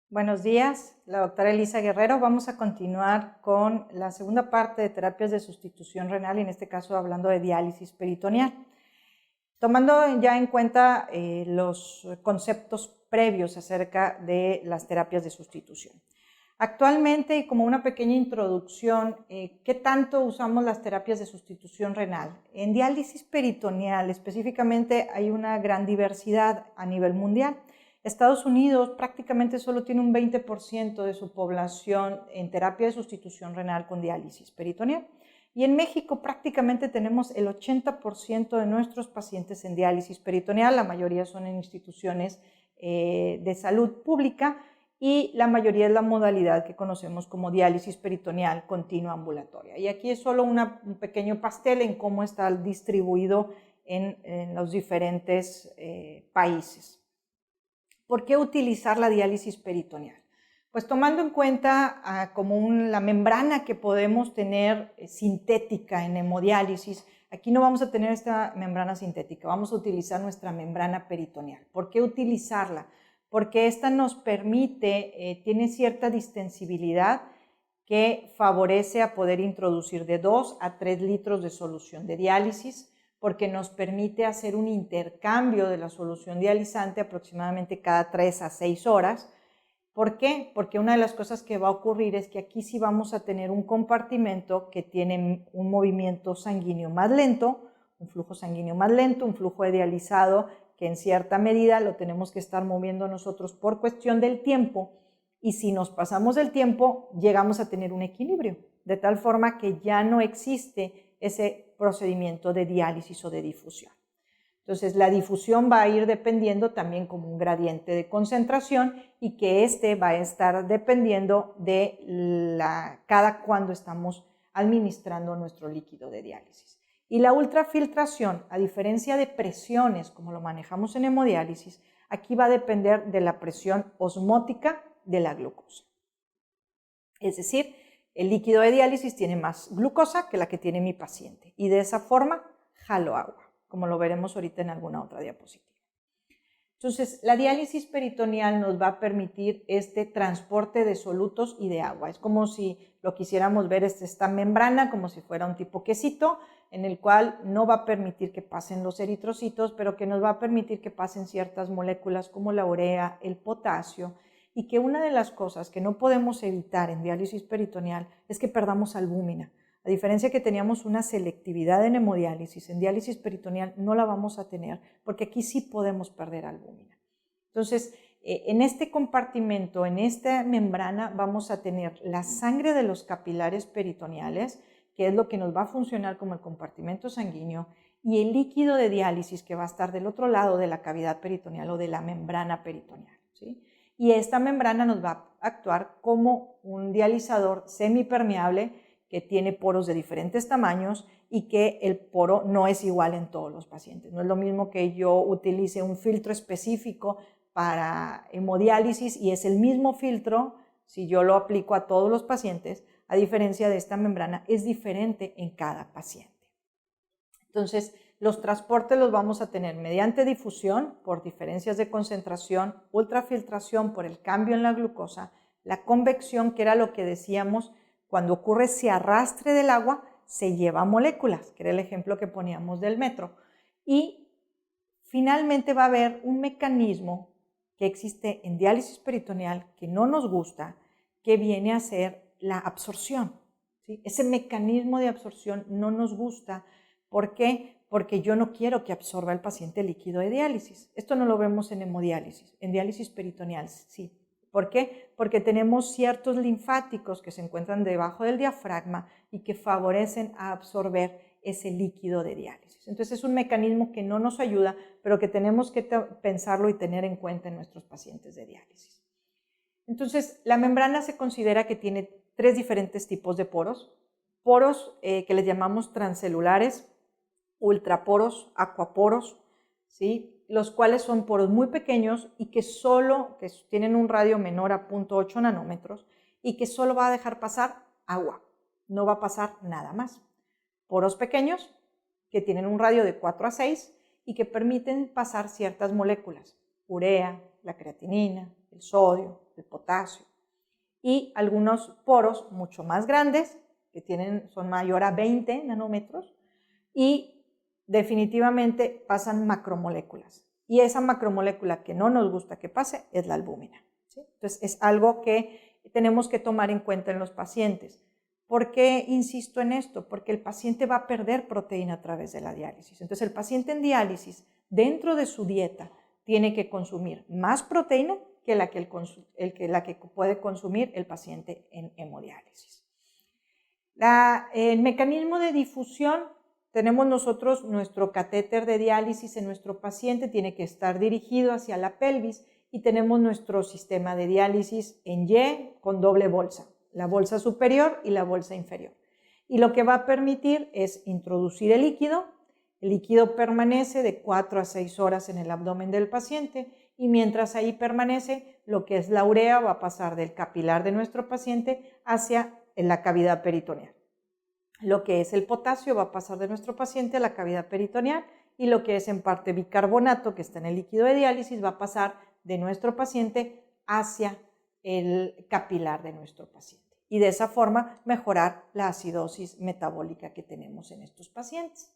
Buenos días, la doctora Elisa Guerrero. Vamos a continuar con la segunda parte de terapias de sustitución renal, y en este caso hablando de diálisis peritoneal. Tomando ya en cuenta los conceptos previos acerca de las terapias de sustitución. Actualmente, y como una pequeña introducción, ¿qué tanto usamos las terapias de sustitución renal? En diálisis peritoneal específicamente hay una gran diversidad a nivel mundial. Estados Unidos prácticamente solo tiene un 20% de su población en terapia de sustitución renal con diálisis peritoneal. Y en México prácticamente tenemos el 80% de nuestros pacientes en diálisis peritoneal. La mayoría son en instituciones de salud pública y la mayoría es la modalidad que conocemos como diálisis peritoneal continua ambulatoria. Y aquí es solo un pequeño pastel en cómo está distribuido en los diferentes países. ¿Por qué utilizar la diálisis peritoneal? Pues tomando en cuenta como la membrana que podemos tener sintética en hemodiálisis, aquí no vamos a tener esta membrana sintética, vamos a utilizar nuestra membrana peritoneal. ¿Por qué utilizarla? Porque esta nos permite, tiene cierta distensibilidad que favorece a poder introducir de 2 a 3 litros de solución de diálisis, porque nos permite hacer un intercambio de la solución dializante aproximadamente cada 3 a 6 horas. ¿Por qué? Porque una de las cosas que va a ocurrir es que aquí sí vamos a tener un compartimento que tiene un movimiento sanguíneo más lento, un flujo sanguíneo más lento, un flujo de dializado que en cierta medida lo tenemos que estar moviendo nosotros por cuestión del tiempo, y si nos pasamos del tiempo llegamos a tener un equilibrio, de tal forma que ya no existe ese procedimiento de diálisis o de difusión. Entonces, la difusión va a ir dependiendo también como un gradiente de concentración, y que este va a estar dependiendo de cada cuando estamos administrando nuestro líquido de diálisis. Y la ultrafiltración, a diferencia de presiones como lo manejamos en hemodiálisis, aquí va a depender de la presión osmótica de la glucosa. Es decir, el líquido de diálisis tiene más glucosa que la que tiene mi paciente, y de esa forma jalo agua, como lo veremos ahorita en alguna otra diapositiva. Entonces, la diálisis peritoneal nos va a permitir este transporte de solutos y de agua. Es como si lo quisiéramos ver, esta membrana como si fuera un tipo quesito, en el cual no va a permitir que pasen los eritrocitos, pero que nos va a permitir que pasen ciertas moléculas como la urea, el potasio, y que una de las cosas que no podemos evitar en diálisis peritoneal es que perdamos albúmina. A diferencia que teníamos una selectividad en hemodiálisis, en diálisis peritoneal no la vamos a tener, porque aquí sí podemos perder albúmina. Entonces, en este compartimento, en esta membrana, vamos a tener la sangre de los capilares peritoneales, que es lo que nos va a funcionar como el compartimento sanguíneo, y el líquido de diálisis, que va a estar del otro lado de la cavidad peritoneal o de la membrana peritoneal, ¿sí? Y esta membrana nos va a actuar como un dializador semipermeable que tiene poros de diferentes tamaños, y que el poro no es igual en todos los pacientes. No es lo mismo que yo utilice un filtro específico para hemodiálisis y es el mismo filtro si yo lo aplico a todos los pacientes, a diferencia de esta membrana, es diferente en cada paciente. Entonces, los transportes los vamos a tener mediante difusión por diferencias de concentración, ultrafiltración por el cambio en la glucosa, la convección, que era lo que decíamos, cuando ocurre ese arrastre del agua, se lleva moléculas, que era el ejemplo que poníamos del metro. Y finalmente va a haber un mecanismo que existe en diálisis peritoneal que no nos gusta, que viene a ser la absorción, ¿sí? Ese mecanismo de absorción no nos gusta. ¿Por qué? Porque yo no quiero que absorba el paciente líquido de diálisis. Esto no lo vemos en hemodiálisis, en diálisis peritoneal sí. ¿Por qué? Porque tenemos ciertos linfáticos que se encuentran debajo del diafragma y que favorecen a absorber ese líquido de diálisis. Entonces es un mecanismo que no nos ayuda, pero que tenemos que pensarlo y tener en cuenta en nuestros pacientes de diálisis. Entonces, la membrana se considera que tiene 3 diferentes tipos de poros. Poros que les llamamos transcelulares, ultraporos, acuaporos, ¿sí? Los cuales son poros muy pequeños y que tienen un radio menor a 0.8 nanómetros y que solo va a dejar pasar agua, no va a pasar nada más. Poros pequeños que tienen un radio de 4 a 6 y que permiten pasar ciertas moléculas, urea, la creatinina, el sodio, el potasio. Y algunos poros mucho más grandes, que son mayor a 20 nanómetros, y definitivamente pasan macromoléculas. Y esa macromolécula que no nos gusta que pase es la albúmina, ¿sí? Entonces es algo que tenemos que tomar en cuenta en los pacientes. ¿Por qué insisto en esto? Porque el paciente va a perder proteína a través de la diálisis. Entonces el paciente en diálisis, dentro de su dieta, tiene que consumir más proteína que la que puede consumir el paciente en hemodiálisis. El mecanismo de difusión, tenemos nosotros nuestro catéter de diálisis en nuestro paciente, tiene que estar dirigido hacia la pelvis, y tenemos nuestro sistema de diálisis en Y con doble bolsa, la bolsa superior y la bolsa inferior. Y lo que va a permitir es introducir el líquido permanece de 4 a 6 horas en el abdomen del paciente, y mientras ahí permanece, lo que es la urea va a pasar del capilar de nuestro paciente hacia la cavidad peritoneal. Lo que es el potasio va a pasar de nuestro paciente a la cavidad peritoneal, y lo que es en parte bicarbonato, que está en el líquido de diálisis, va a pasar de nuestro paciente hacia el capilar de nuestro paciente. Y de esa forma mejorar la acidosis metabólica que tenemos en estos pacientes.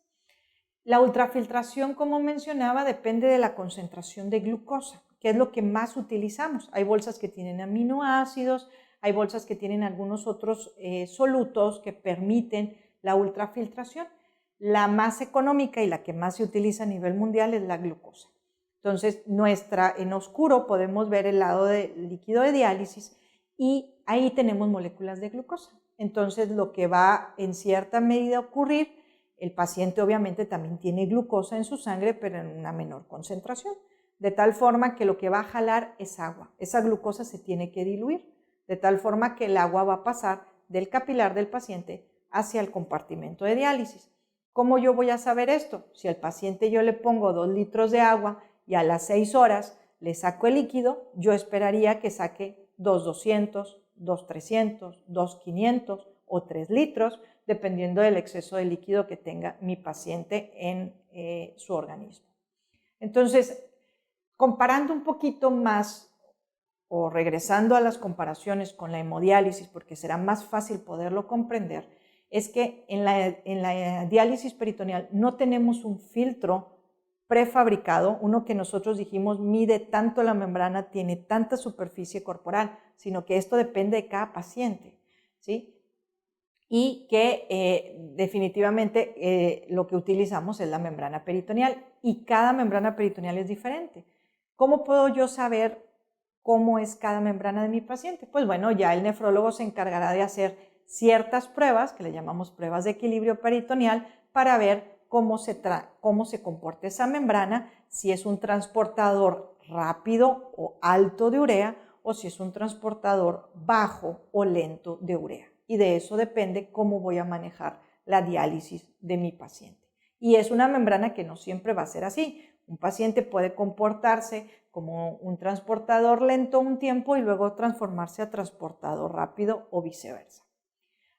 La ultrafiltración, como mencionaba, depende de la concentración de glucosa, que es lo que más utilizamos. Hay bolsas que tienen aminoácidos, hay bolsas que tienen algunos otros solutos que permiten la ultrafiltración. La más económica y la que más se utiliza a nivel mundial es la glucosa. Entonces, en oscuro podemos ver el lado del líquido de diálisis y ahí tenemos moléculas de glucosa. Entonces, lo que va en cierta medida a ocurrir, el paciente obviamente también tiene glucosa en su sangre, pero en una menor concentración, de tal forma que lo que va a jalar es agua. Esa glucosa se tiene que diluir, de tal forma que el agua va a pasar del capilar del paciente hacia el compartimento de diálisis. ¿Cómo yo voy a saber esto? Si al paciente yo le pongo 2 litros de agua y a las 6 horas le saco el líquido, yo esperaría que saque 2,200, 2,300, 2,500 o 3 litros, dependiendo del exceso de líquido que tenga mi paciente en su organismo. Entonces, comparando un poquito más o regresando a las comparaciones con la hemodiálisis, porque será más fácil poderlo comprender, es que en la diálisis peritoneal no tenemos un filtro prefabricado, uno que nosotros dijimos mide tanto la membrana, tiene tanta superficie corporal, sino que esto depende de cada paciente, ¿sí? Y que definitivamente lo que utilizamos es la membrana peritoneal, y cada membrana peritoneal es diferente. ¿Cómo puedo yo saber cómo es cada membrana de mi paciente? Pues bueno, ya el nefrólogo se encargará de hacer ciertas pruebas, que le llamamos pruebas de equilibrio peritoneal, para ver cómo se comporta esa membrana, si es un transportador rápido o alto de urea, o si es un transportador bajo o lento de urea. Y de eso depende cómo voy a manejar la diálisis de mi paciente. Y es una membrana que no siempre va a ser así. Un paciente puede comportarse como un transportador lento un tiempo y luego transformarse a transportador rápido o viceversa.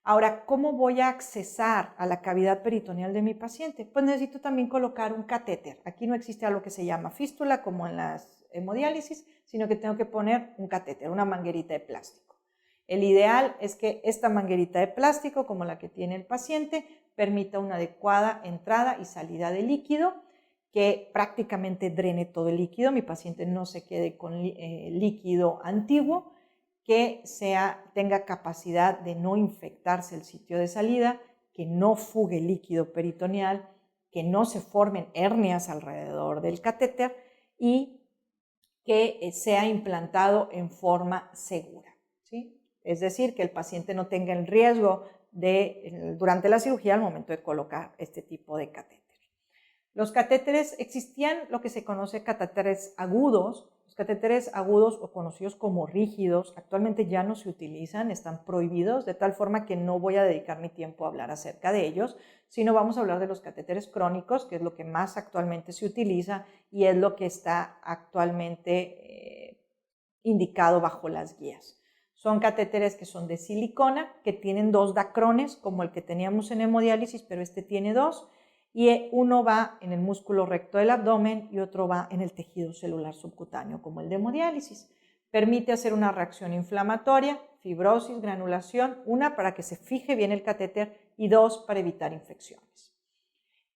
Ahora, ¿cómo voy a accesar a la cavidad peritoneal de mi paciente? Pues necesito también colocar un catéter. Aquí no existe algo que se llama fístula como en las hemodiálisis, sino que tengo que poner un catéter, una manguerita de plástico. El ideal es que esta manguerita de plástico, como la que tiene el paciente, permita una adecuada entrada y salida de líquido, que prácticamente drene todo el líquido, mi paciente no se quede con líquido antiguo, que tenga capacidad de no infectarse el sitio de salida, que no fugue líquido peritoneal, que no se formen hernias alrededor del catéter y que sea implantado en forma segura, ¿sí? Es decir, que el paciente no tenga el riesgo durante la cirugía al momento de colocar este tipo de catéter. Los catéteres, existían lo que se conoce catéteres agudos. Los catéteres agudos, o conocidos como rígidos, actualmente ya no se utilizan, están prohibidos, de tal forma que no voy a dedicar mi tiempo a hablar acerca de ellos, sino vamos a hablar de los catéteres crónicos, que es lo que más actualmente se utiliza y es lo que está actualmente indicado bajo las guías. Son catéteres que son de silicona, que tienen 2 dacrones, como el que teníamos en hemodiálisis, pero este tiene 2, y uno va en el músculo recto del abdomen y otro va en el tejido celular subcutáneo, como el de hemodiálisis. permite hacer una reacción inflamatoria, fibrosis, granulación, una para que se fije bien el catéter y dos para evitar infecciones.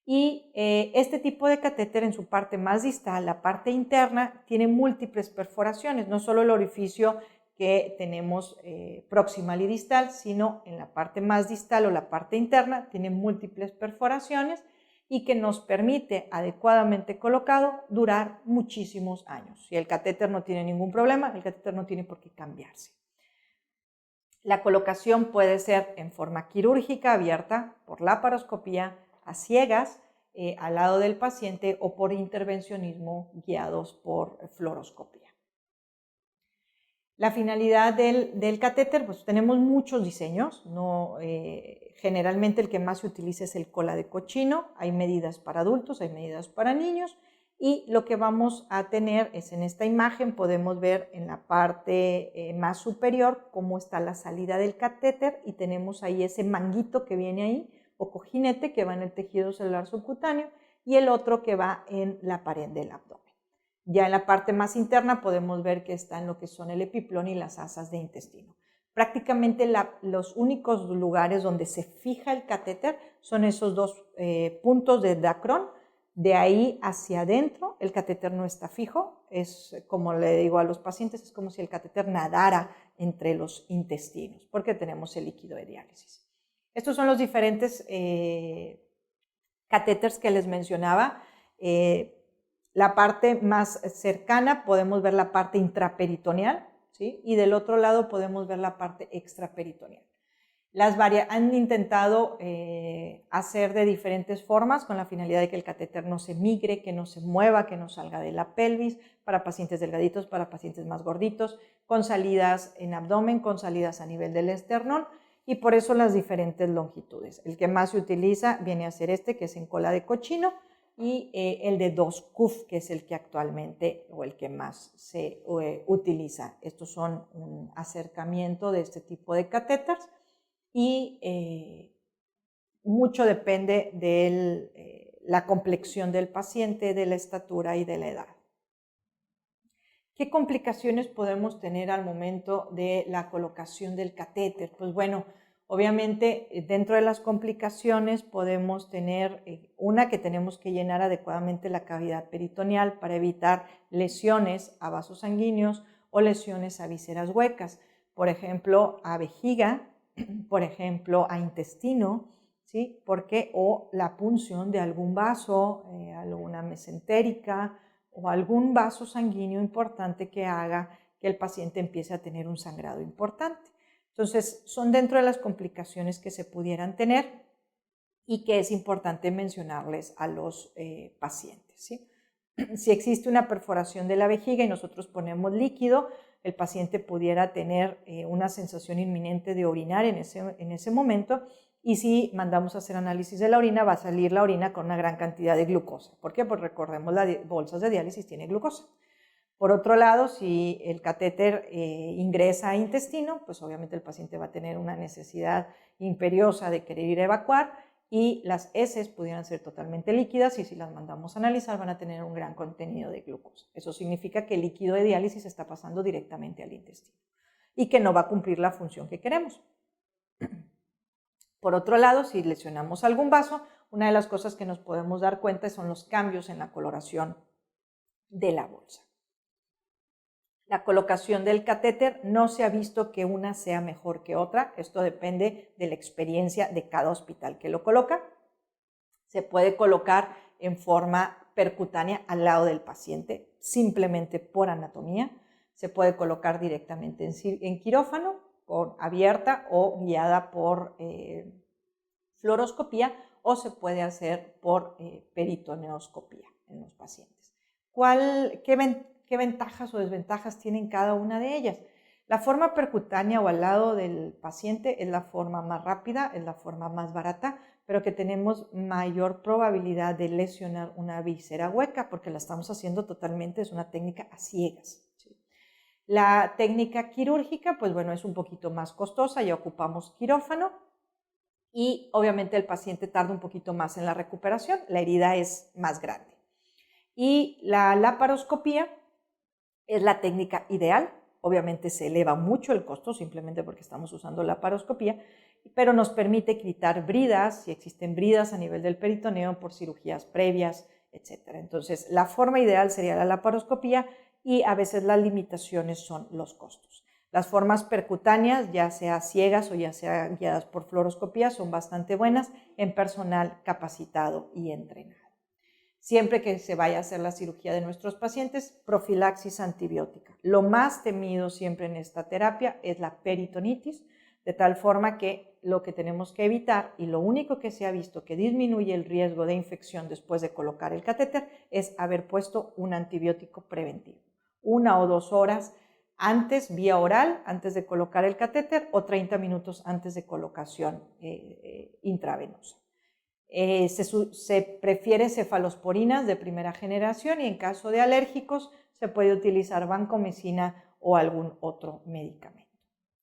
Y este tipo de catéter en su parte más distal, la parte interna, tiene múltiples perforaciones, no solo el orificio que tenemos proximal y distal, sino en la parte más distal o la parte interna tiene múltiples perforaciones y que nos permite, adecuadamente colocado, durar muchísimos años. Si el catéter no tiene ningún problema, el catéter no tiene por qué cambiarse. La colocación puede ser en forma quirúrgica abierta, por laparoscopía, a ciegas, al lado del paciente o por intervencionismo guiados por fluoroscopía. La finalidad del catéter, pues tenemos muchos diseños, generalmente el que más se utiliza es el cola de cochino, hay medidas para adultos, hay medidas para niños, y lo que vamos a tener es en esta imagen, podemos ver en la parte más superior cómo está la salida del catéter y tenemos ahí ese manguito que viene ahí, o cojinete que va en el tejido celular subcutáneo y el otro que va en la pared del abdomen. Ya en la parte más interna podemos ver que está en lo que son el epiplón y las asas de intestino. Prácticamente los únicos lugares donde se fija el catéter son esos dos puntos de Dacron. De ahí hacia adentro el catéter no está fijo, es como le digo a los pacientes, es como si el catéter nadara entre los intestinos, porque tenemos el líquido de diálisis. Estos son los diferentes catéteres que les mencionaba. La parte más cercana podemos ver la parte intraperitoneal, ¿sí? Y del otro lado podemos ver la parte extraperitoneal. Han intentado hacer de diferentes formas con la finalidad de que el catéter no se migre, que no se mueva, que no salga de la pelvis, para pacientes delgaditos, para pacientes más gorditos, con salidas en abdomen, con salidas a nivel del esternón, y por eso las diferentes longitudes. El que más se utiliza viene a ser este, que es en cola de cochino, y el de 2 CUF, que es el que actualmente o el que más se utiliza. Estos son un acercamiento de este tipo de catéteres y mucho depende de la complexión del paciente, de la estatura y de la edad. ¿Qué complicaciones podemos tener al momento de la colocación del catéter? Pues bueno, obviamente dentro de las complicaciones podemos tener una, que tenemos que llenar adecuadamente la cavidad peritoneal para evitar lesiones a vasos sanguíneos o lesiones a vísceras huecas, por ejemplo a vejiga, por ejemplo a intestino, ¿sí? O la punción de algún vaso, alguna mesentérica, o algún vaso sanguíneo importante que haga que el paciente empiece a tener un sangrado importante. Entonces, son dentro de las complicaciones que se pudieran tener y que es importante mencionarles a los pacientes, ¿sí? Si existe una perforación de la vejiga y nosotros ponemos líquido, el paciente pudiera tener una sensación inminente de orinar en ese momento. Y si mandamos a hacer análisis de la orina, va a salir la orina con una gran cantidad de glucosa. ¿Por qué? Pues recordemos, las bolsas de diálisis tienen glucosa. Por otro lado, si el catéter ingresa a intestino, pues obviamente el paciente va a tener una necesidad imperiosa de querer ir a evacuar y las heces pudieran ser totalmente líquidas y si las mandamos a analizar van a tener un gran contenido de glucosa. Eso significa que el líquido de diálisis está pasando directamente al intestino y que no va a cumplir la función que queremos. Por otro lado, si lesionamos algún vaso, una de las cosas que nos podemos dar cuenta son los cambios en la coloración de la bolsa. La colocación del catéter no se ha visto que una sea mejor que otra, esto depende de la experiencia de cada hospital que lo coloca. Se puede colocar en forma percutánea al lado del paciente, simplemente por anatomía. Se puede colocar directamente en quirófano, abierta o guiada por fluoroscopía, o se puede hacer por peritoneoscopía en los pacientes. ¿Qué ventajas o desventajas tienen cada una de ellas? La forma percutánea o al lado del paciente es la forma más rápida, es la forma más barata, pero que tenemos mayor probabilidad de lesionar una víscera hueca porque la estamos haciendo totalmente, es una técnica a ciegas. La técnica quirúrgica, pues bueno, es un poquito más costosa, ya ocupamos quirófano y obviamente el paciente tarda un poquito más en la recuperación, la herida es más grande. Y la laparoscopía es la técnica ideal, Obviamente se eleva mucho el costo simplemente porque estamos usando la laparoscopía, pero nos permite quitar bridas, si existen bridas a nivel del peritoneo por cirugías previas, etc. Entonces, la forma ideal sería la laparoscopía y a veces las limitaciones son los costos. Las formas percutáneas, ya sea ciegas o ya sea guiadas por fluoroscopía, son bastante buenas en personal capacitado y entrenado. Siempre que se vaya a hacer la cirugía de nuestros pacientes, profilaxis antibiótica. Lo más temido siempre en esta terapia es la peritonitis, de tal forma que lo que tenemos que evitar, y lo único que se ha visto que disminuye el riesgo de infección después de colocar el catéter, es haber puesto un antibiótico preventivo. 1 o 2 horas antes, vía oral, antes de colocar el catéter, o 30 minutos antes de colocación intravenosa. Se prefiere cefalosporinas de primera generación y en caso de alérgicos se puede utilizar vancomicina o algún otro medicamento.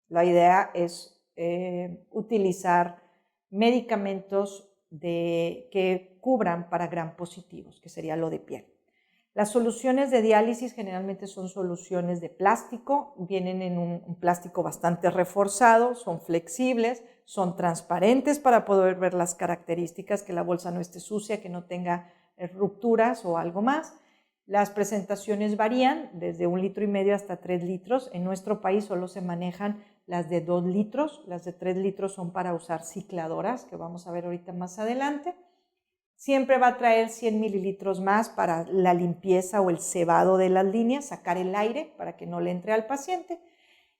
La idea es utilizar medicamentos que cubran para gram positivos, que sería lo de piel. Las soluciones de diálisis generalmente son soluciones de plástico, vienen en un plástico bastante reforzado, son flexibles, son transparentes para poder ver las características, que la bolsa no esté sucia, que no tenga rupturas o algo más. Las presentaciones varían desde 1,5 litros hasta 3 litros. En nuestro país solo se manejan las de 2 litros, las de 3 litros son para usar cicladoras, que vamos a ver ahorita más adelante. Siempre va a traer 100 mililitros más para la limpieza o el cebado de las líneas, sacar el aire para que no le entre al paciente.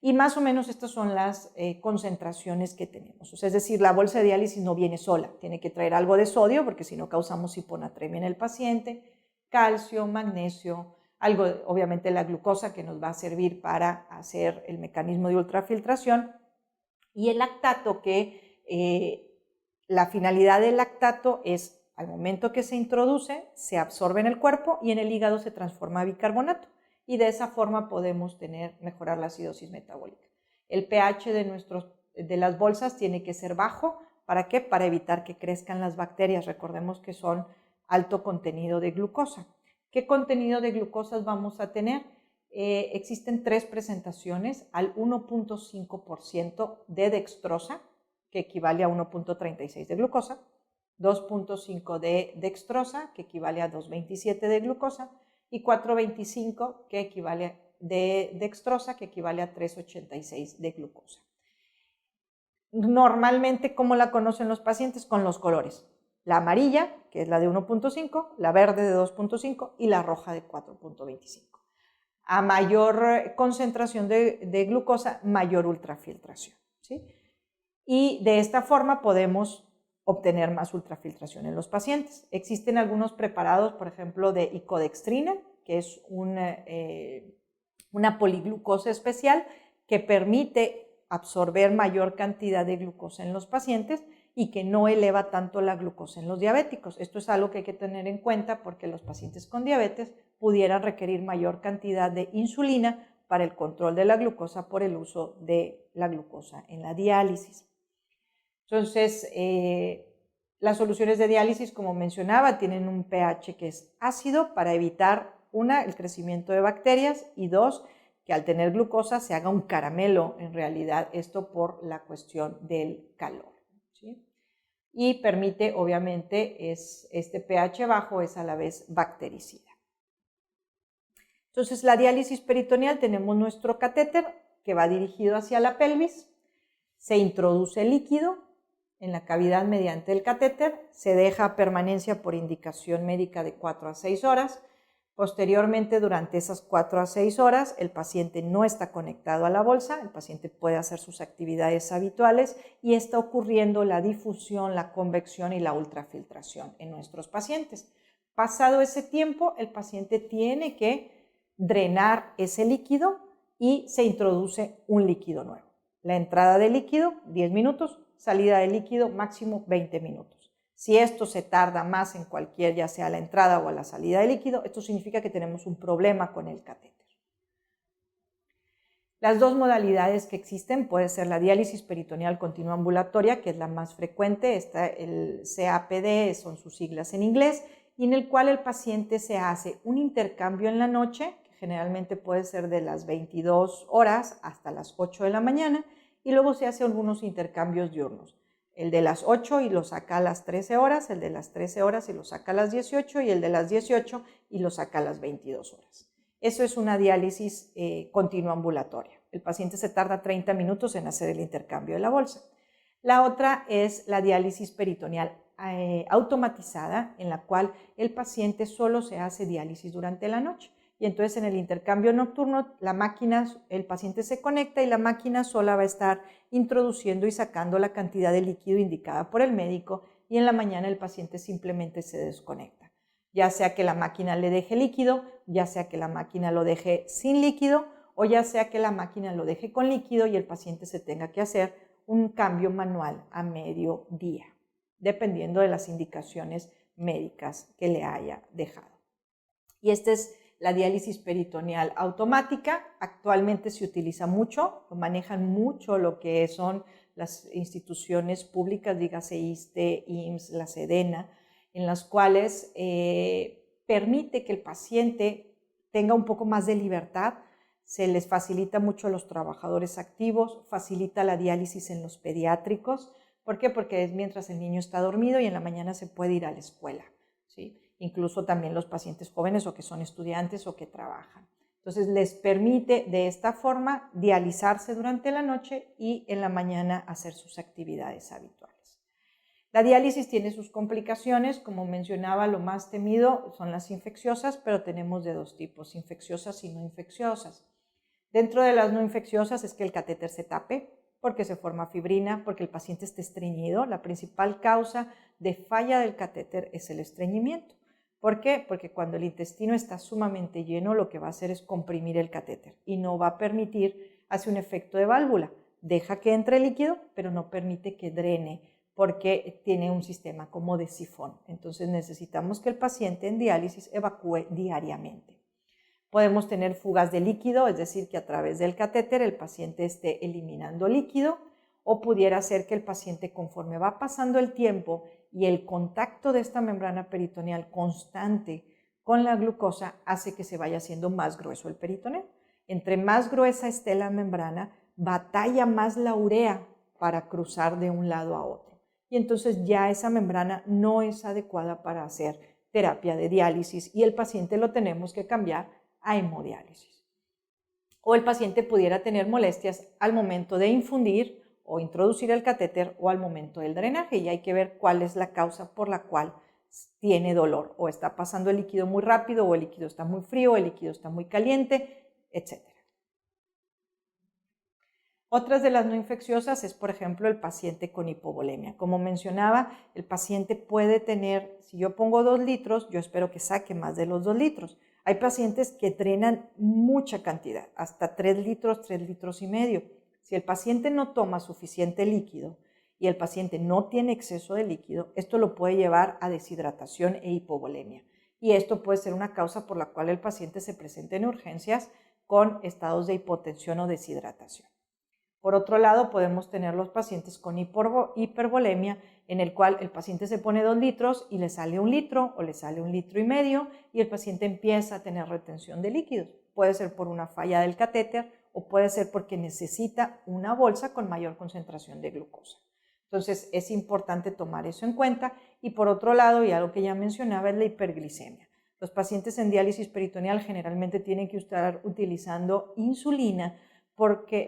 Y más o menos estas son las concentraciones que tenemos. O sea, es decir, la bolsa de diálisis no viene sola, tiene que traer algo de sodio porque si no causamos hiponatremia en el paciente, calcio, magnesio, algo, obviamente la glucosa que nos va a servir para hacer el mecanismo de ultrafiltración, y el lactato que la finalidad del lactato es al momento que se introduce, se absorbe en el cuerpo y en el hígado se transforma a bicarbonato y de esa forma podemos mejorar la acidosis metabólica. El pH de las bolsas tiene que ser bajo. ¿Para qué? Para evitar que crezcan las bacterias. Recordemos que son alto contenido de glucosa. ¿Qué contenido de glucosas vamos a tener? Existen 3 presentaciones: al 1.5% de dextrosa, que equivale a 1.36 de glucosa, 2.5 de dextrosa, que equivale a 2.27 de glucosa, y 4.25 que equivale de dextrosa, que equivale a 3.86 de glucosa. Normalmente, ¿cómo la conocen los pacientes? Con los colores. La amarilla, que es la de 1.5, la verde de 2.5 y la roja de 4.25. A mayor concentración de glucosa, mayor ultrafiltración, ¿sí? Y de esta forma podemos obtener más ultrafiltración en los pacientes. Existen algunos preparados, por ejemplo, de icodextrina, que es una poliglucosa especial que permite absorber mayor cantidad de glucosa en los pacientes y que no eleva tanto la glucosa en los diabéticos. Esto es algo que hay que tener en cuenta porque los pacientes con diabetes pudieran requerir mayor cantidad de insulina para el control de la glucosa por el uso de la glucosa en la diálisis. Entonces, las soluciones de diálisis, como mencionaba, tienen un pH que es ácido para evitar, 1, el crecimiento de bacterias y 2, que al tener glucosa se haga un caramelo, en realidad, esto por la cuestión del calor, ¿sí? Y permite, obviamente, este pH bajo es a la vez bactericida. Entonces, la diálisis peritoneal, tenemos nuestro catéter que va dirigido hacia la pelvis, se introduce líquido en la cavidad mediante el catéter, se deja permanencia por indicación médica de 4 a 6 horas. Posteriormente, durante esas 4 a 6 horas, el paciente no está conectado a la bolsa, el paciente puede hacer sus actividades habituales y está ocurriendo la difusión, la convección y la ultrafiltración en nuestros pacientes. Pasado ese tiempo, el paciente tiene que drenar ese líquido y se introduce un líquido nuevo. La entrada de líquido, 10 minutos, salida de líquido, máximo 20 minutos. Si esto se tarda más en cualquier, ya sea la entrada o la salida de líquido, esto significa que tenemos un problema con el catéter. Las 2 modalidades que existen puede ser la diálisis peritoneal continua ambulatoria, que es la más frecuente, el CAPD son sus siglas en inglés, y en el cual el paciente se hace un intercambio en la noche, que generalmente puede ser de las 22 horas hasta las 8 de la mañana, y luego se hace algunos intercambios diurnos. El de las 8 y lo saca a las 13 horas, el de las 13 horas y lo saca a las 18, y el de las 18 y lo saca a las 22 horas. Eso es una diálisis continua ambulatoria. El paciente se tarda 30 minutos en hacer el intercambio de la bolsa. La otra es la diálisis peritoneal automatizada, en la cual el paciente solo se hace diálisis durante la noche. Y entonces en el intercambio nocturno, el paciente se conecta y la máquina sola va a estar introduciendo y sacando la cantidad de líquido indicada por el médico, y en la mañana el paciente simplemente se desconecta. Ya sea que la máquina le deje líquido, ya sea que la máquina lo deje sin líquido, o ya sea que la máquina lo deje con líquido y el paciente se tenga que hacer un cambio manual a mediodía, dependiendo de las indicaciones médicas que le haya dejado. Y esta es la diálisis peritoneal automática. Actualmente se utiliza mucho, lo manejan mucho lo que son las instituciones públicas, dígase ISSSTE, IMSS, la SEDENA, en las cuales permite que el paciente tenga un poco más de libertad. Se les facilita mucho a los trabajadores activos, facilita la diálisis en los pediátricos. ¿Por qué? Porque es mientras el niño está dormido y en la mañana se puede ir a la escuela, ¿sí? Incluso también los pacientes jóvenes o que son estudiantes o que trabajan. Entonces les permite de esta forma dializarse durante la noche y en la mañana hacer sus actividades habituales. La diálisis tiene sus complicaciones, como mencionaba, lo más temido son las infecciosas, pero tenemos de dos tipos, infecciosas y no infecciosas. Dentro de las no infecciosas es que el catéter se tape, porque se forma fibrina, porque el paciente esté estreñido. La principal causa de falla del catéter es el estreñimiento. ¿Por qué? Porque cuando el intestino está sumamente lleno, lo que va a hacer es comprimir el catéter y no va a permitir, hace un efecto de válvula, deja que entre líquido, pero no permite que drene, porque tiene un sistema como de sifón. Entonces necesitamos que el paciente en diálisis evacúe diariamente. Podemos tener fugas de líquido, es decir, que a través del catéter el paciente esté eliminando líquido, o pudiera ser que el paciente, conforme va pasando el tiempo y el contacto de esta membrana peritoneal constante con la glucosa, hace que se vaya haciendo más grueso el peritoneo. Entre más gruesa esté la membrana, batalla más la urea para cruzar de un lado a otro. Y entonces ya esa membrana no es adecuada para hacer terapia de diálisis y el paciente lo tenemos que cambiar a hemodiálisis. O el paciente pudiera tener molestias al momento de infundir o introducir el catéter o al momento del drenaje, y hay que ver cuál es la causa por la cual tiene dolor, o está pasando el líquido muy rápido, o el líquido está muy frío, o el líquido está muy caliente, etc. Otras de las no infecciosas es, por ejemplo, el paciente con hipovolemia. Como mencionaba, el paciente puede tener, si yo pongo 2 litros, yo espero que saque más de los 2 litros. Hay pacientes que drenan mucha cantidad, hasta 3 litros, 3 litros y medio. Si el paciente no toma suficiente líquido y el paciente no tiene exceso de líquido, esto lo puede llevar a deshidratación e hipovolemia. Y esto puede ser una causa por la cual el paciente se presente en urgencias con estados de hipotensión o deshidratación. Por otro lado, podemos tener los pacientes con hipervolemia, en el cual el paciente se pone 2 litros y le sale 1 litro o le sale 1 litro y medio, y el paciente empieza a tener retención de líquidos. Puede ser por una falla del catéter o puede ser porque necesita una bolsa con mayor concentración de glucosa. Entonces es importante tomar eso en cuenta. Y por otro lado, y algo que ya mencionaba, es la hiperglicemia. Los pacientes en diálisis peritoneal generalmente tienen que estar utilizando insulina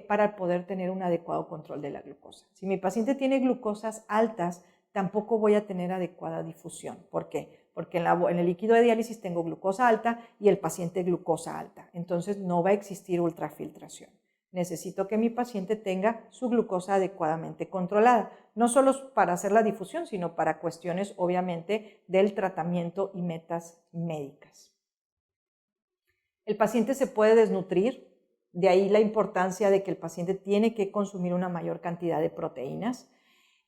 para poder tener un adecuado control de la glucosa. Si mi paciente tiene glucosas altas, tampoco voy a tener adecuada difusión. ¿Por qué? Porque en el líquido de diálisis tengo glucosa alta y el paciente glucosa alta. Entonces no va a existir ultrafiltración. Necesito que mi paciente tenga su glucosa adecuadamente controlada, no solo para hacer la difusión, sino para cuestiones, obviamente, del tratamiento y metas médicas. El paciente se puede desnutrir. De ahí la importancia de que el paciente tiene que consumir una mayor cantidad de proteínas.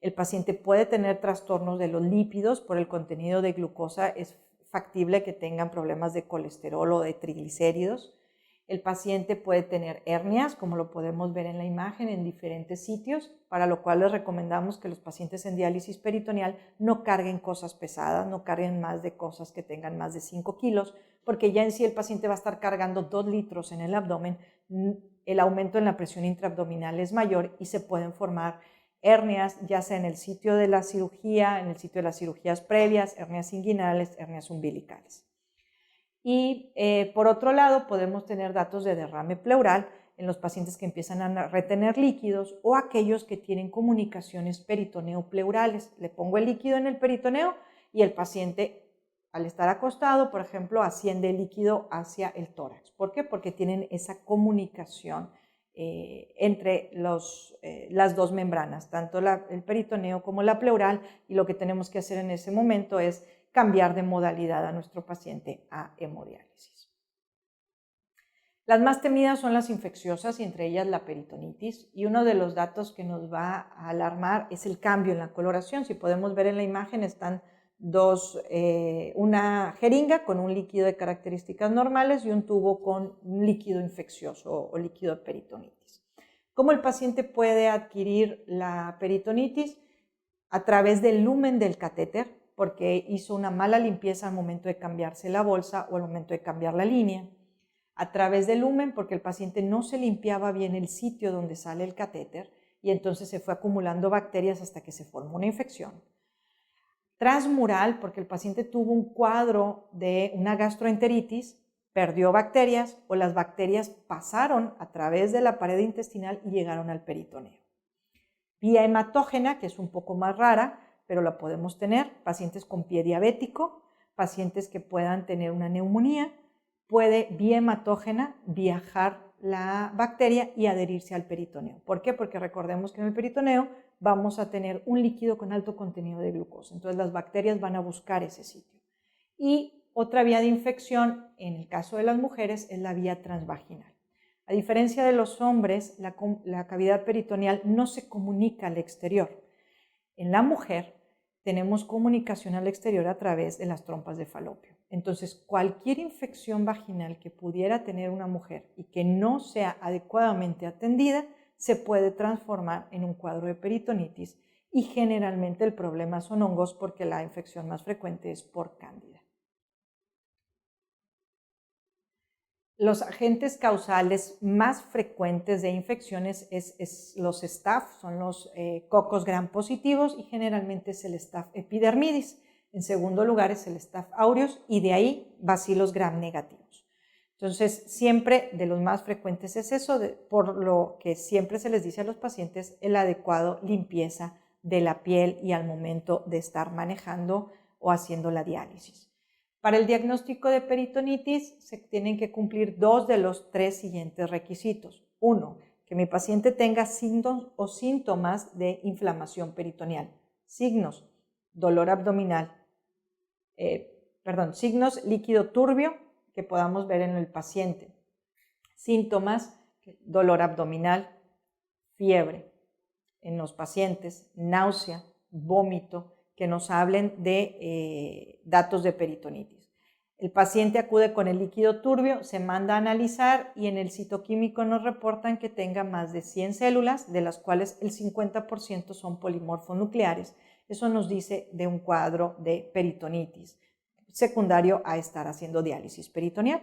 El paciente puede tener trastornos de los lípidos por el contenido de glucosa. Es factible que tengan problemas de colesterol o de triglicéridos. El paciente puede tener hernias, como lo podemos ver en la imagen, en diferentes sitios, para lo cual les recomendamos que los pacientes en diálisis peritoneal no carguen cosas pesadas, no carguen más de cosas que tengan más de 5 kilos, porque ya en sí el paciente va a estar cargando 2 litros en el abdomen, el aumento en la presión intraabdominal es mayor y se pueden formar hernias, ya sea en el sitio de la cirugía, en el sitio de las cirugías previas, hernias inguinales, hernias umbilicales. Y por otro lado, podemos tener datos de derrame pleural en los pacientes que empiezan a retener líquidos o aquellos que tienen comunicaciones peritoneo-pleurales. Le pongo el líquido en el peritoneo y el paciente, al estar acostado, por ejemplo, asciende el líquido hacia el tórax. ¿Por qué? Porque tienen esa comunicación entre las dos membranas, tanto el peritoneo como la pleural, y lo que tenemos que hacer en ese momento es cambiar de modalidad a nuestro paciente a hemodiálisis. Las más temidas son las infecciosas y entre ellas la peritonitis, y uno de los datos que nos va a alarmar es el cambio en la coloración. Si podemos ver en la imagen están una jeringa con un líquido de características normales y un tubo con un líquido infeccioso o líquido de peritonitis. ¿Cómo el paciente puede adquirir la peritonitis? A través del lumen del catéter, porque hizo una mala limpieza al momento de cambiarse la bolsa o al momento de cambiar la línea. A través del lumen, porque el paciente no se limpiaba bien el sitio donde sale el catéter y entonces se fue acumulando bacterias hasta que se formó una infección. Transmural, porque el paciente tuvo un cuadro de una gastroenteritis, perdió bacterias o las bacterias pasaron a través de la pared intestinal y llegaron al peritoneo. Vía hematógena, que es un poco más rara, pero la podemos tener, pacientes con pie diabético, pacientes que puedan tener una neumonía, puede vía hematógena viajar la bacteria y adherirse al peritoneo. ¿Por qué? Porque recordemos que en el peritoneo vamos a tener un líquido con alto contenido de glucosa, entonces las bacterias van a buscar ese sitio. Y otra vía de infección, en el caso de las mujeres, es la vía transvaginal. A diferencia de los hombres, la cavidad peritoneal no se comunica al exterior. En la mujer tenemos comunicación al exterior a través de las trompas de falopio. Entonces, cualquier infección vaginal que pudiera tener una mujer y que no sea adecuadamente atendida, se puede transformar en un cuadro de peritonitis y generalmente el problema son hongos porque la infección más frecuente es por cándida. Los agentes causales más frecuentes de infecciones es los staph, son los cocos gram positivos y generalmente es el staph epidermidis. En segundo lugar es el staph aureus y de ahí bacilos gram negativos. Entonces, siempre de los más frecuentes es eso, por lo que siempre se les dice a los pacientes el adecuado limpieza de la piel y al momento de estar manejando o haciendo la diálisis. Para el diagnóstico de peritonitis se tienen que cumplir 2 de los 3 siguientes requisitos. 1, que mi paciente tenga signos o síntomas de inflamación peritoneal. Signos, dolor abdominal, signos líquido turbio que podamos ver en el paciente. Síntomas, dolor abdominal, fiebre en los pacientes, náusea, vómito, que nos hablen de datos de peritonitis. El paciente acude con el líquido turbio, se manda a analizar y en el citoquímico nos reportan que tenga más de 100 células, de las cuales el 50% son polimorfonucleares. Eso nos dice de un cuadro de peritonitis, secundario a estar haciendo diálisis peritoneal.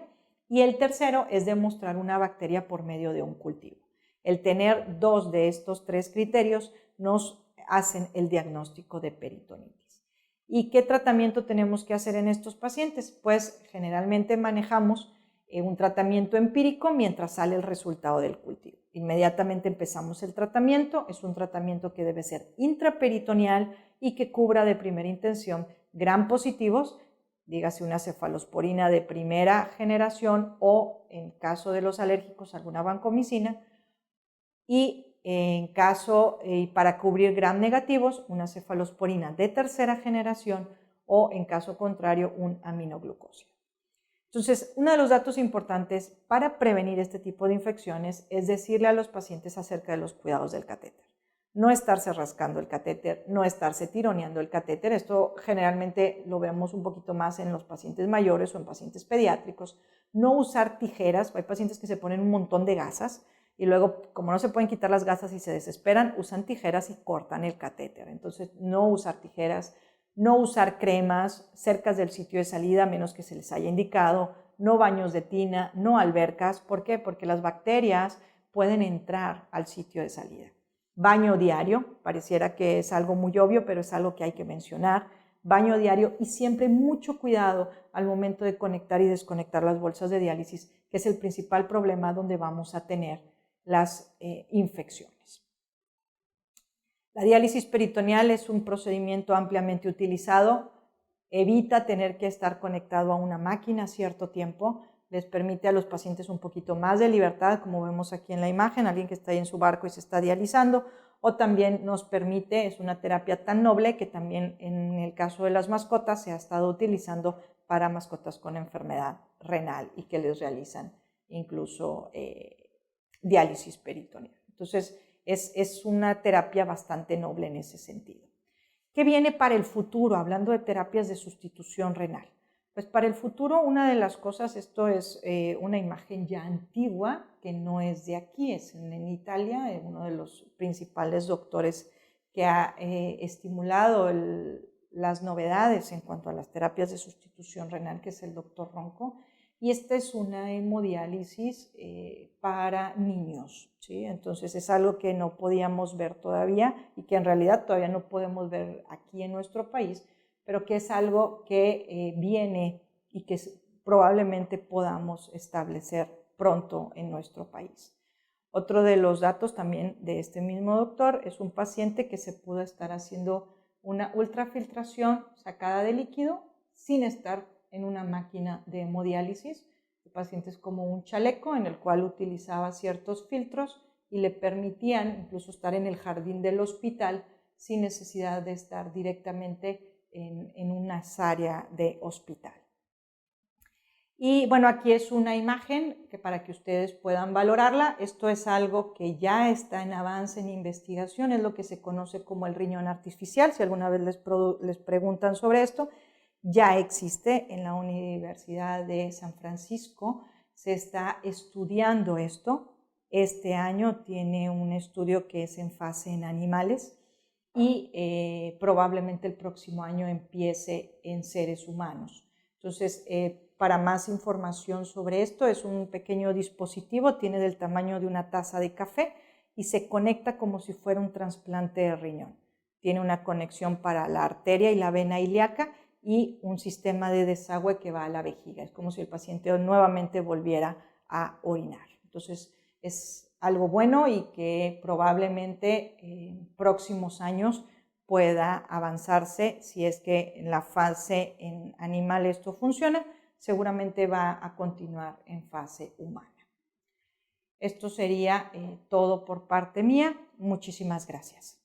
Y el tercero es demostrar una bacteria por medio de un cultivo. El tener 2 de estos 3 criterios nos hacen el diagnóstico de peritonitis. ¿Y qué tratamiento tenemos que hacer en estos pacientes? Pues generalmente manejamos un tratamiento empírico mientras sale el resultado del cultivo. Inmediatamente empezamos el tratamiento, es un tratamiento que debe ser intraperitoneal y que cubra de primera intención gram positivos, dígase una cefalosporina de primera generación o en caso de los alérgicos alguna vancomicina y en caso para cubrir gram negativos una cefalosporina de tercera generación o en caso contrario un aminoglucósido. Entonces, uno de los datos importantes para prevenir este tipo de infecciones es decirle a los pacientes acerca de los cuidados del catéter. no estarse rascando el catéter, no estarse tironeando el catéter. Esto generalmente lo vemos un poquito más en los pacientes mayores o en pacientes pediátricos. No usar tijeras, hay pacientes que se ponen un montón de gasas y luego, como no se pueden quitar las gasas y se desesperan, usan tijeras y cortan el catéter. Entonces, no usar tijeras, no usar cremas cerca del sitio de salida, a menos que se les haya indicado, no baños de tina, no albercas. ¿Por qué? Porque las bacterias pueden entrar al sitio de salida. Baño diario, pareciera que es algo muy obvio, pero es algo que hay que mencionar. Baño diario y siempre mucho cuidado al momento de conectar y desconectar las bolsas de diálisis, que es el principal problema donde vamos a tener las infecciones. La diálisis peritoneal es un procedimiento ampliamente utilizado, evita tener que estar conectado a una máquina cierto tiempo, les permite a los pacientes un poquito más de libertad, como vemos aquí en la imagen, alguien que está ahí en su barco y se está dializando, o también nos permite, es una terapia tan noble que también en el caso de las mascotas se ha estado utilizando para mascotas con enfermedad renal y que les realizan incluso diálisis peritoneal. Entonces, es una terapia bastante noble en ese sentido. ¿Qué viene para el futuro? Hablando de terapias de sustitución renal. Pues para el futuro, una de las cosas, esto es una imagen ya antigua, que no es de aquí, es en Italia, uno de los principales doctores que ha estimulado las novedades en cuanto a las terapias de sustitución renal, que es el doctor Ronco. Y esta es una hemodiálisis para niños, ¿sí? Entonces es algo que no podíamos ver todavía y que en realidad todavía no podemos ver aquí en nuestro país, pero que es algo que viene y que probablemente podamos establecer pronto en nuestro país. Otro de los datos también de este mismo doctor es un paciente que se pudo estar haciendo una ultrafiltración sacada de líquido sin estar en una máquina de hemodiálisis. El paciente es como un chaleco en el cual utilizaba ciertos filtros y le permitían incluso estar en el jardín del hospital sin necesidad de estar directamente en unas áreas de hospital. Y bueno, aquí es una imagen que para que ustedes puedan valorarla. Esto es algo que ya está en avance en investigación, es lo que se conoce como el riñón artificial. Si alguna vez les preguntan sobre esto, ya existe en la Universidad de San Francisco, se está estudiando esto. Este año tiene un estudio que es en fase en animales y probablemente el próximo año empiece en seres humanos. Entonces, para más información sobre esto, es un pequeño dispositivo, tiene del tamaño de una taza de café y se conecta como si fuera un trasplante de riñón. Tiene una conexión para la arteria y la vena ilíaca y un sistema de desagüe que va a la vejiga. Es como si el paciente nuevamente volviera a orinar. Entonces, es algo bueno y que probablemente en próximos años pueda avanzarse. Si es que en la fase en animal esto funciona, seguramente va a continuar en fase humana. Esto sería todo por parte mía. Muchísimas gracias.